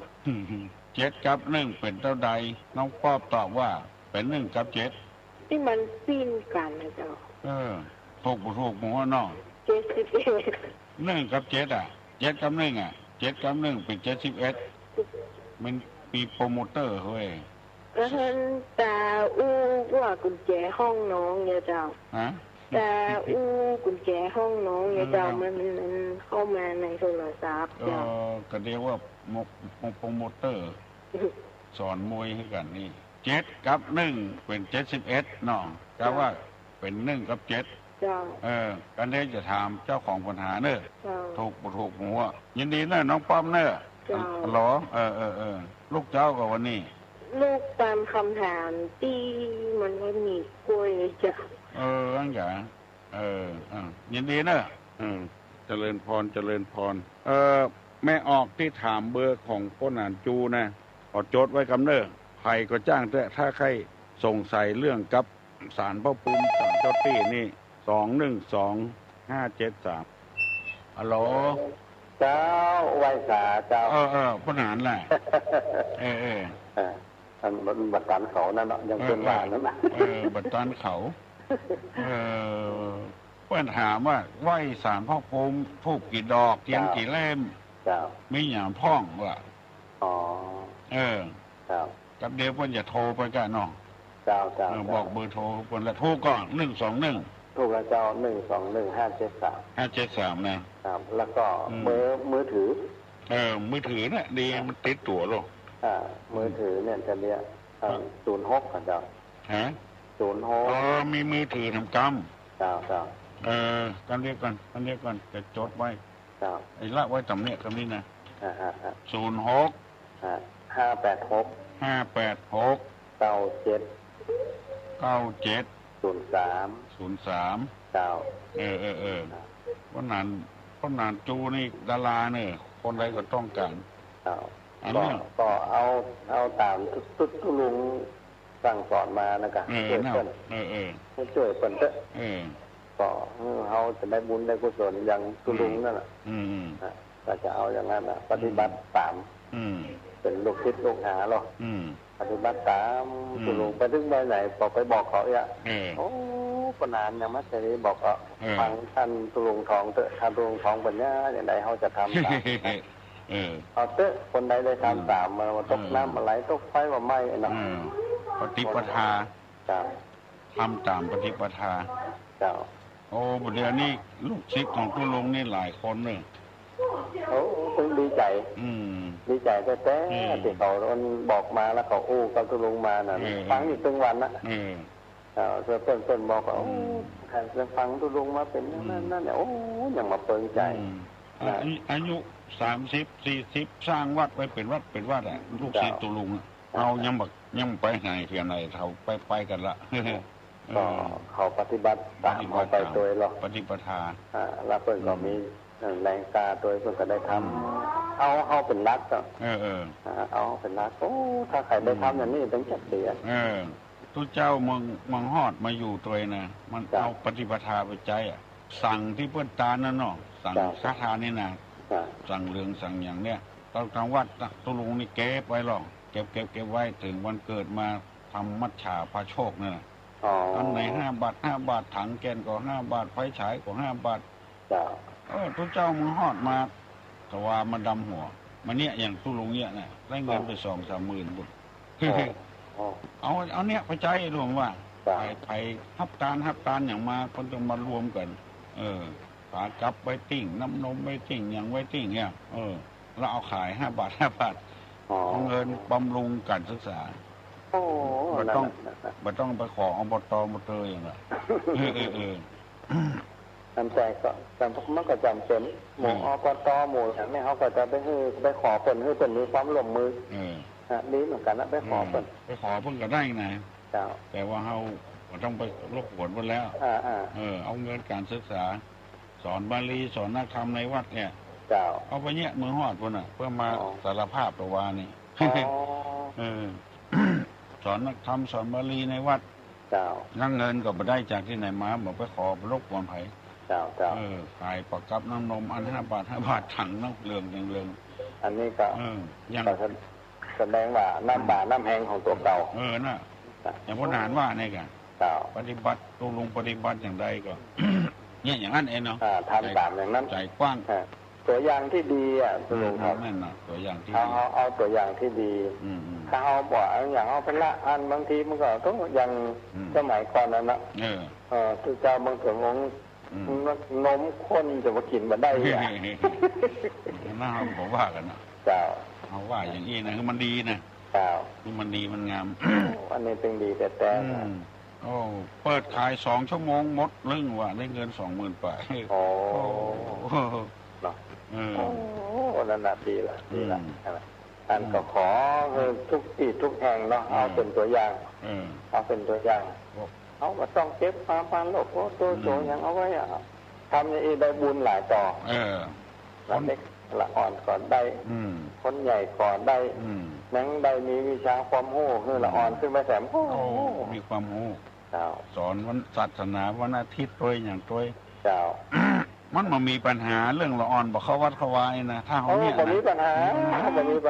7 กับ 1เป็นเท่าใดน้องป๊อบตอบว่าเป็น1 กับ 7ที่มันปิ้นกันนะเจ้าถูกหมู่น้อง71 1 กับ 77 กับ 1 7 กับ 1เป็น71มันมีโปรโมเตอร์เฮ้ยแล้วท่านตาอู้ว่ากุญแจห้องน้องเนี่ยเจ้าตาอู้กุญแจห้องน้องเนี่ยเจ้ามันเข้ามาในโทรศัพท์เจ้าก็เรียกว่าโปรโมเตอร์สอนมวยให้กันนี่7 กับ 1เป็น71น้องแต่ว่าเป็น1 กับ 7เจ้ากันได้จะถามเจ้าของปัญหาเนอะถูกหัวยินดีเนอะน้องป้อมเนอะหรอลูกเจ้ากับวันนี้ลูกตามคำถามที่มันไม่มีกล้วยเลยจ้ะอันอย่างยินดีเนอะเจริญพรแม่ออกที่ถามเบอร์ของป้นานจูนะขอจดไว้คำเนอะใครก็จ้างแต่ถ้าใครสงสัยเรื่องกับศาลพ่อภูมิศาลเจ้าตี้นี่212 573ฮัลโหลเจ้าไวสาเจ้าป้นานแหละมันบัดตันเขานั่นเนาะยังเป็นว่านั่นนะบัดตันเขาเพื่อนถามว่าไหวศาลพ่อภูมิทูบกี่ดอกเทียนกี่เล่มไม่หยามพ่องว่ะกับเดี๋ยวเพื่อนจะโทรไปกันน้องบอกเบอร์โทรเพื่อนละโทรก่อน121ถูกแล้วเจ้า121 573นะครับแล้วก็มือถือมือถือเนี่ยดีมันติดตัวหรอมือถือเนี่ยจะเรียก06ค่ะเจ้า06มีมือถือทำกรรมกันเรียกกันจะจดไว้ไอ้ละไว้ตำเนี่ยคำนี้นะ06 586 97 03วันนั้นจูนี่ดาราเนี่ยคนใดก็ต้องการก็เอาตามทุกลุงสั่งสอนมานะครับช่วยเปิ้ลให้ช่วยเปิ้ลเถอะก็เขาจะได้บุญได้กุศลอย่างทุลุงนั่นแหละก็จะเอาอย่างนั้นปฏิบัติตามเป็นลูกศิษย์ลูกหาหรอปฏิบัติตามทุลุงไปถึงไปไหนไปบอกเขาอ่ะปนานยังไม่เคยบอกฟังท่านทุลุงทองเถอะท่านทุลุงทองปัญญาอย่างไรเขาจะทำตามเอาเตะคนใดได้ทำตามมาตกน้ำมาไหลตกไฟว่าไหม้เนาะปฏิปทาทำตามปฏิปทาเดี๋ยวนี้ลูกศิษย์ของตุลุงนี่หลายคนเลยต้องดีใจแต่ที่เขาบอกมาแล้วเขาอู้กับตุลุงมาน่ะฟังอีกตึงวันนะเพื่อนบอกว่าใครจะฟังตุลุงมาเป็นนั่นเนี่ยยังมาเปิงใจอายุ30-40สร้างวัดไว้เป็นวัดลูกศิษย์ตุลุงเอายังไปไหนเพียงไหนเขาไปกันละ ก็เขาปฏิบัติตามเขาไปโดยหรอกปฏิปทาแล้วเพิ่นก็มีแรงกล้าโดยเพิ่นก็ได้ทำเอาเป็นรักก็เอาเป็นรักโอ้ถ้าใครได้ทำอย่างนี้ต้องจัดเสียทุกเจ้าเมืองฮอดมาอยู่ตัวนะมันเอาปฏิปทาไปใจสั่งที่เพื่อนตานั่นเนาะสั่งคาถานี่นะสั่งเรื่องสั่งอย่างเนี้ยตอนกลางวัดตุลุงนี่เก็บไว้หรอกเก็บไว้ถึงวันเกิดมาทำมัจฉาพาโชคเนี่ยอันไหน5 บาทถังแกนก็5 บาทไฟฉายก็5 บาททุกเจ้ามึงฮอดมาแต่ว่ามันดำหัวมันเนี่ยอย่างตุลุงเนี่ยนะได้เงินไป2-3 หมื่นบุญเอาเนี่ยไปใจรวมว่าไปฮับตานอย่างมาคนจะมารวมกันฝากลับไว้ติ่งน้ำนมไว้ติ่งอย่างไว้ติ่งเนี่ยแล้วเอาขาย5 บาทเอาเงินบำรุงการศึกษาไม่ต้องไปขออบตมเตยอย่างไรทำใจก็มันก็จำเป็นหมู่อบตหมู่อย่างนี้เขาก็จะไปขอผลให้เป็นมีความร่วมมือนี้เหมือนกันนะไปขอผลเพิ่งก็ได้ไงแต่ว่าเขาต้องไปรบกวนกันแล้วเอาเงินการศึกษาสอนบาลีสอนนักธรรมในวัดเนี่ยเอาไปเนี่ยมือหอดคนเพื่อมาสารภาพตัววานี่สอนนักธรรมสอนบาลีในวัดนั่งเงินก็ไปได้จากที่ไหนมาบอกไปขอรบกวนไผ่ขายประกับน้ำนมอัน5 บาทถังน้ำเรืองอันนี้ก็ยังแสดงว่าน้ำบาน้ำแห้งของตัวเก่าน่ะอย่างพลทหารว่าเนี่ยกันปฏิบัติตุลุงปฏิบัติอย่างใดก็เนี่ยอย่างนั้นเองเนาะทำตามอย่างนั้นใจกว้างตัวอย่างที่ดีตุลุงครับนั่นน่ะตัวอย่างที่เอาตัวอย่างที่ดีถ้าเอาบอกอย่างเอาเป็นละอันบางทีมันก็ต้องอย่างสมัยก่อนนั่นนะคือเจ้าบางถึงองนมข้นจะมากินมาได้น่าผมว่ากันนะเขาว่าอย่างนี้นะคือมันดีนะมันดีมันงามอันนี้เป็นดีแต่เปิดขาย2 ชั่วโมงหมดเรื่องว่าได้เงิน20,000 บาทโอ้นั่นน่ะดีละอันก็ขอทุกที่ทุกแห่งเนาะเอาเป็นตัวอย่างเอาเป็นตัวอย่างเอามาต้องเก็บมาปานโลกตัวอย่างเอาไว้ทำอย่างนี้ได้บุญหลายต่อละเล็กละอ่อนก่อนได้คนใหญ่ก่อนได้แม้งได้มีวิชาความรู้คือละอ่อนขึ้นมาแสมมีความรู้สอนวันศาสนาวันอาทิตย์ตัวอย่างตัวมันมามีปัญหาเรื่องละอ่อนบอกเขาวัดเขาวายนะถ้าเขาเนี่ยนะมีปั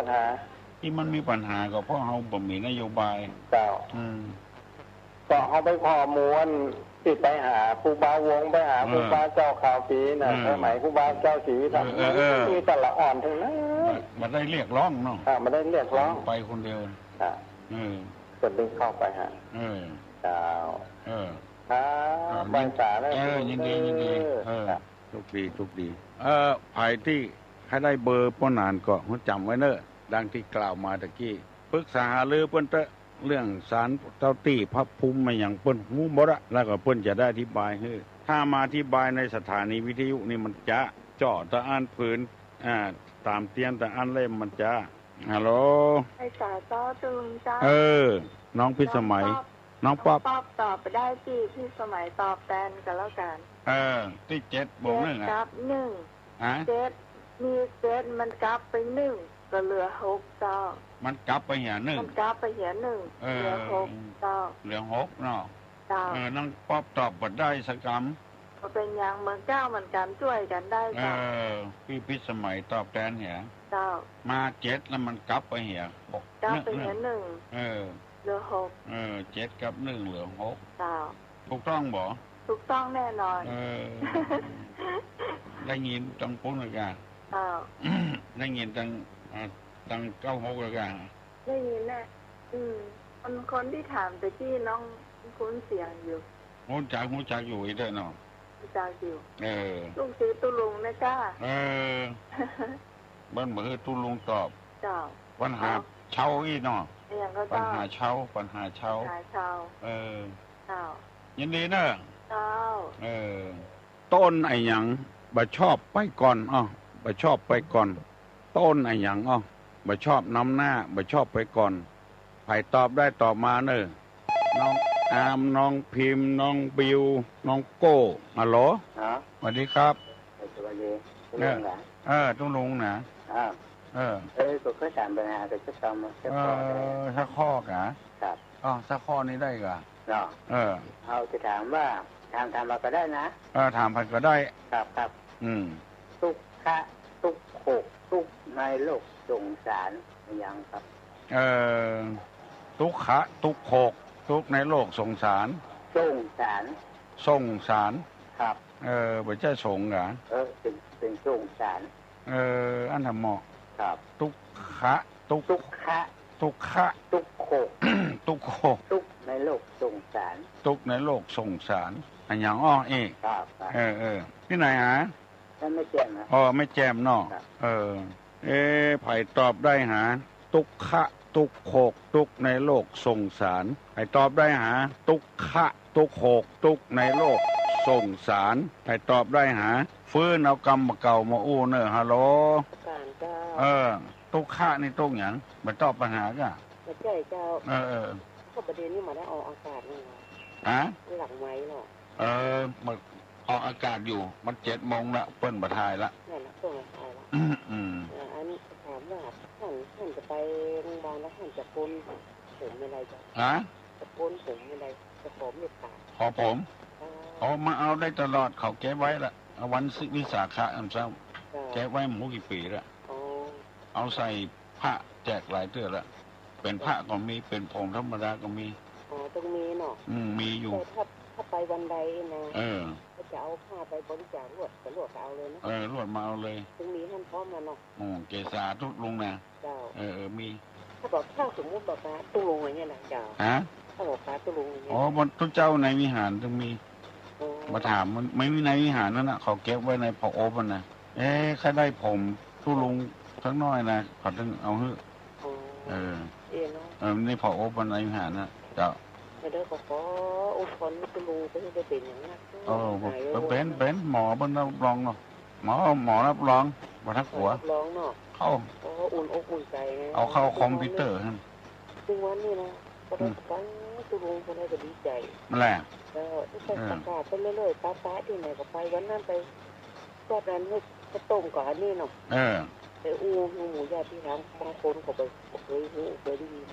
ญหาที่มันมีปัญหาก็เพราะเขาบ่มีนโยบายก็เขาไปขอมวนติดไปหาครูบาวงไปหาครูบาเจ้าข่าวปีน่ะสมัยครูบาเจ้าศรีวิทักษ์มีแต่ละอ่อนถึงนั้นมันได้เรียกร้องเนาะมันได้เรียกร้องไปคนเดียวคนดึงเข้าไปฮะเจ้าบางสาได้ยินดีทุกดีภายที่ให้ได้เบอร์ป้อนานก็จำไว้เนอะดังที่กล่าวมาตะกี้ปรึกษาหรือเปิ้นเรื่องสารเจ้าตี้พระภูมิมาอย่างเปิ้นหูบ่ละแล้วก็เปิ้นจะได้อธิบายให้ถ้ามาอธิบายในสถานีวิทยุนี่มันจะเจาะตะอ่านฝืนตามเตียนตะอ่านเล่มมันจะฮัลโหลไอ้สาจ้อตึงจ้าน้องพิสมัยน้องป๊อบตอบไปได้ที่พี่สมัยตอบแทนกันแล้วกันที่7 บวก 1กับ1 7มี7มันกลับไป1ก็เหลือ6เจ้ามันกลับไปเหี่ย1มันกลับไปเหี่ย1เหลือ6เจ้าเหลือ6เนาะน้องป๊อบตอบบ่ได้สักคำก็เป็นอย่างเมืองเจ้าเหมือนกันช่วยกันได้เจ้าพี่พิสมัยตอบแทนเหี่ยเจ้ามา7แล้วมันกลับไปเหี่ย6กลับไปเหี่ย1เหลือ6 7กับ1เหลือ6เจ้าถูกต้องบ่ถูกต้องแน่นอนได้ยินจังปุ้นเลยกันได้ยินตัง96เลยกันได้ยินแหละคนที่ถามแต่ที่น้องคุ้นเสียงอยู่หูจักอยู่อีกเนาะหูจักอยู่ลุงซื้อตุลุงนะจ้าบ้านเหมือนตุลุงตอบเจ้าปัญหาเช่าอีเนาะปัญหาเช่าเจ้ายินดีเนอะต้นไอ้หยังบ่ชอบไปก่อนบ่ชอบไปก่อนต้นไอ้หยังบ่ชอบนำหน้าบ่ชอบไปก่อนไผตอบได้ตอบมาเนอะน้อง อามน้องพิมพ์น้องบิวน้องโก้ฮัลโหลสวัสดีครับสวัสดีตุ้งลุงนะก็เคยถามปัญหาแต่จะทำสักข้อกะครับสักข้อนี้ได้กะเอาจะถามว่าถามมาก็ได้นะถามไปก็ได้ครับทุกขะทุกโขกทุกในโลกสงสารยังครับทุกขะทุกโขกทุกในโลกสงสารสงสารครับบ่ใช่สงเหรอเป็นสงสารอันทำเหมาะครับทุกขะทุกขะทุกขะทุกโขกทุกโขกทุกในโลกสงสารทุกในโลกสงสารอันอย่างเอกครับที่ไหนหาไม่แจ่มนะไม่แจ่มเนาะไผ่ตอบได้หาทุกขะทุกโขกทุกในโลกสงสารไผ่ตอบได้หาทุกขะทุกโขกทุกในโลกสงสารไผ่ตอบได้หาฟื้นเอากรรมเก่ามาอู้เนอะฮัลโหลทุกขะนี่ตุกอย่างมาตอบปัญหาก็ไม่ใช่เจ้าก็ประเด็นนี้มาได้ออกอากาศนี่หลังไว้หรอมันออกอากาศอยู่มัน7 โมงละเปิ้นบะทายละนั่นละเปิ้นบะทายละอันนี้ถามว่าท่านจะไปโรงพยาบาลแล้วท่านจะปนผมอะไรจ้ะจะปนผมอะไรจะขอเมตตาขอผมมาเอาได้ตลอดเขาแก้ไว้ละวันวิสาขะอันเช้าแก้ไว้หมูกี่ปีละเอาใส่ผ้าแจกหลายเตื้อละเป็นผ้าก็มีเป็นผมธรรมดาก็มีต้องมีเนาะมีอยู่ถ้าไปวันใดนะก็จะเอาผ้าไปบริจาคลวดเอาเลยนะลวดมาเอาเลยตรงนี้ท่านพร้อมมาเนาะเกษาทุกลุงนะเจ้ามีถ้าบอกถ้าสมมติบอกว่าตุ้ลุงอย่างเงี้ยนะเจ้าถ้าบอกว่าตุ้ลุงอย่างเงี้ยบนทุกเจ้าในวิหารต้องมีมาถามมันไม่มีในวิหารนั่นนะเขาเก็บไว้ในผ้าอบมันนะใครได้ผมทุลุงทั้งน้อยนะเขาต้องเอาหื้อในผ้าอบมันในวิหารนะเจ้าไม่ได้ขออุปกรณ์ตุ้ลุงก็จะเป็นอย่างนั้นเป็นหมอบนรับรองเนาะหมอรับรองมาทักหัวรับรองเนาะเข้าอุ่นอกอุ่นใจเอาเข้าคอมพิวเตอร์ฮะซึ่งวันนี้นะก็ได้ฟังตุ้ลุงคนได้ก็ดีใจนั่นแหละที่ใส่ประกาศไปเรื่อยๆป้าที่ไหนก็ไปวันนั้นไปก็นั้นให้กระต้มก่อนนี่เนาะไปหมูญาติพี่น้องบางคนก็ไปเคยหูเคยได้ยิน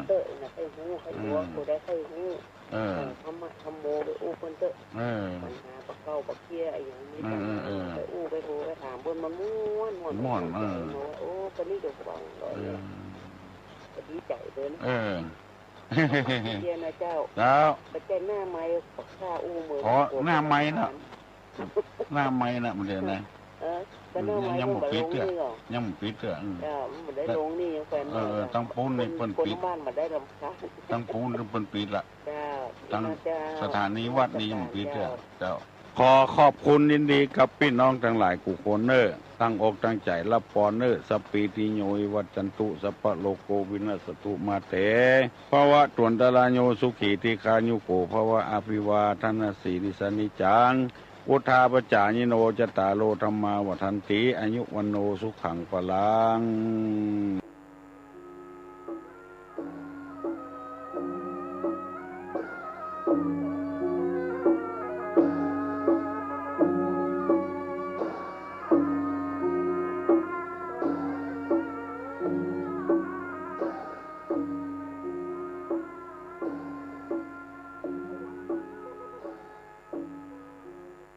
เตอร์นะใครหูใครรู้กูได้ใครหูทำโมไปคนเตอร์ปัญหาปะเก้าปะเกี้ยอย่างนี้ไปไปโทรไปถามบนมันม้วนคนนี้เดี๋ยวฟังเลยดีใจเลยเจ้านะเจ้าไปแจ้งหน้าไม้ปักข้ามือหน้าไม้นะหน้าไม้นะมันเดี๋ยวนะยังหมดปิดเถอะยังหมดปิดเถอะมันได้ลงนี่ยังแฟนตั้งปูนในเปิ้นปิดบ้านมันได้ลำคาตั้งปูนเปิ้นปิดละตั้งสถานีวัดนี้ยังปิดเถอะเจ้าขอขอบคุณยินดีกับพี่น้องทั้งหลายกุโคนเนอร์ตั้งอกตั้งใจรับปอนเนอร์สปีติโยวัจันตุสัพพะโลโกวินัสตุมาเตภวะตวนตะลาโยสุขีติคายุโกภวะอภิวาทนาสีนิสานิจังอุทาปจายิโนจตารโลธรรมาวัฏันติอายุวันโนสุขังปลัง